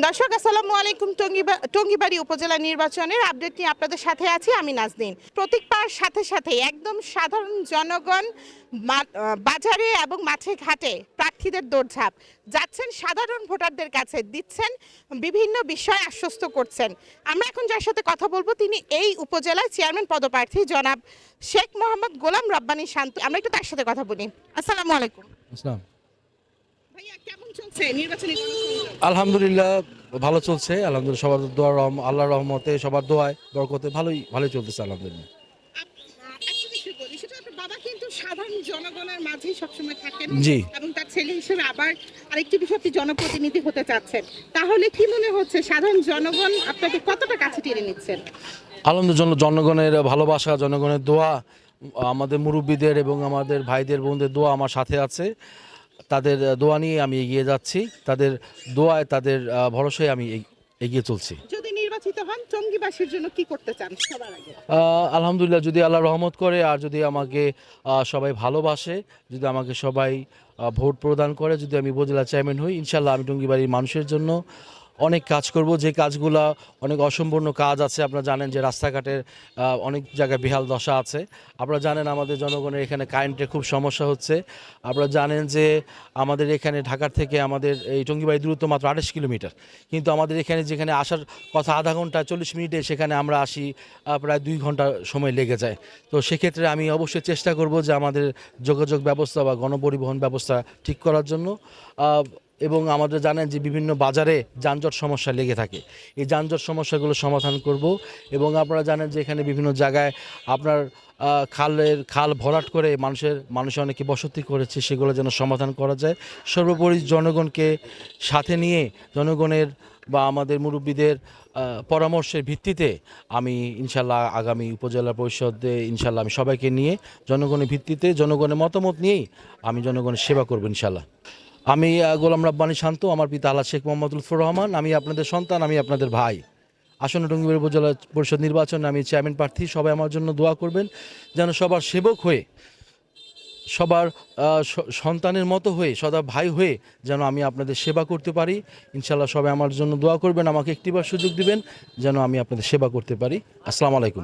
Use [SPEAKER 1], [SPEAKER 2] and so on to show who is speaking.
[SPEAKER 1] দর্শক আসসালামু আলাইকুম। টঙ্গীবাড়ি উপজেলা নির্বাচনের আপডেট নিয়ে আপনাদের সাথে আছি আমি নাজনীন। প্রতীক পাওয়ার সাথে সাথে একদম সাধারণ জনগণ বাজারে এবং মাঠে ঘাটে প্রার্থীদের দৌড়ঝাঁপ যাচ্ছেন, সাধারণ ভোটারদের কাছে দিচ্ছেন বিভিন্ন বিষয় আশ্বস্ত করছেন। আমরা এখন যার সাথে কথা বলবো তিনি এই উপজেলার চেয়ারম্যান পদপ্রার্থী জনাব শেখ মোহাম্মদ গোলাম রব্বানী শান্ত। আমরা একটু তার সাথে কথা বলি। আসসালামু আলাইকুম।
[SPEAKER 2] আসসালাম।
[SPEAKER 1] ভাইয়া, কেমন চলছে নির্বাচনী?
[SPEAKER 2] আলহামদুলিল্লাহ ভালো চলছে। আলহামদুলিল্লাহ সবার দোয়া আল্লাহর রহমতে সবার দোয়ায় বরকতে ভালোই চলতেছে আলহামদুলিল্লাহ।
[SPEAKER 1] একটা বিষয় বলি, সেটা আপনার বাবা কিন্তু সাধারণ জনগণের মাঝেই সবসময় থাকেন
[SPEAKER 2] জি।
[SPEAKER 1] এবং তার ছেলে হিসেবে আবার আরেকটি বিষয়, আপনি জনপ্রতিনিধি হতে চাচ্ছেন। তাহলে কি মনে হচ্ছে সাধারণ জনগণ আপনাকে কতটা কাছে টেনে নিচ্ছেন?
[SPEAKER 2] আলহামদুলিল্লাহ জনগণের ভালোবাসা, জনগণের দোয়া, আমাদের মুরব্বীদের এবং আমাদের ভাইদের বোনদের দোয়া আমার সাথে আছে। তাদের দোয়া নিয়ে আমি এগিয়ে যাচ্ছি, তাদের দোয়ায় তাদের ভরসায় আমি এগিয়ে চলছি।
[SPEAKER 1] যদি নির্বাচিত হন টঙ্গীবাসীর জন্য কি করতে চান সবার আগে?
[SPEAKER 2] আলহামদুলিল্লাহ যদি আল্লাহ রহমত করে আর যদি আমাকে সবাই ভালোবাসে, যদি আমাকে সবাই ভোট প্রদান করে, যদি আমি উপজেলা চেয়ারম্যান হই, ইনশাল্লাহ আমি টঙ্গীবাড়ির মানুষের জন্য অনেক কাজ করব। যে কাজগুলো অনেক অসম্পূর্ণ কাজ আছে, আপনারা জানেন যে রাস্তাঘাটের অনেক জায়গায় বেহাল দশা আছে। আপনারা জানেন আমাদের জনগণের এখানে কারেন্টের খুব সমস্যা হচ্ছে। আপনারা জানেন যে আমাদের এখানে ঢাকার থেকে আমাদের এই টঙ্গীবাড়ি দূরত্ব মাত্র 28 কিলোমিটার, কিন্তু আমাদের এখানে যেখানে আসার কথা আধা ঘন্টা 40 মিনিটে, সেখানে আমরা আসি প্রায় 2 ঘন্টা সময় লেগে যায়। তো সেক্ষেত্রে আমি অবশ্যই চেষ্টা করব যে আমাদের যোগাযোগ ব্যবস্থা বা গণপরিবহন ব্যবস্থা ঠিক করার জন্য। এবং আমাদের জানেন যে বিভিন্ন বাজারে যানজট সমস্যা লেগে থাকে, এই যানজট সমস্যাগুলো সমাধান করব। এবং আপনারা জানেন যে এখানে বিভিন্ন জায়গায় আপনার খাল ভরাট করে মানুষ অনেকে বসতি করেছে, সেগুলো যেন সমাধান করা যায়। সর্বোপরি জনগণকে সাথে নিয়ে, জনগণের বা আমাদের মুরব্বীদের পরামর্শের ভিত্তিতে আমি ইনশাল্লাহ আগামী উপজেলা পরিষদে ইনশাল্লাহ আমি সবাইকে নিয়ে জনগণের ভিত্তিতে, জনগণের মতামত নিয়েই আমি জনগণের সেবা করব ইনশাল্লাহ। আমি গোলাম রব্বানী শান্ত, আমার পিতা আল্লাহ শেখ মোহাম্মদ লুৎফর রহমান, আমি আপনাদের সন্তান, আমি আপনাদের ভাই। আসন্ন টঙ্গীবাড়ি উপজেলা পরিষদ নির্বাচনে আমি চেয়ারম্যান প্রার্থী। সবাই আমার জন্য দোয়া করবেন, যেন সবার সেবক হয়ে, সবার সন্তানের মতো হয়ে, সদা ভাই হয়ে যেন আমি আপনাদের সেবা করতে পারি। ইনশাল্লাহ সবাই আমার জন্য দোয়া করবেন, আমাকে একটিবার সুযোগ দিবেন যেন আমি আপনাদের সেবা করতে পারি। আসসালামু আলাইকুম।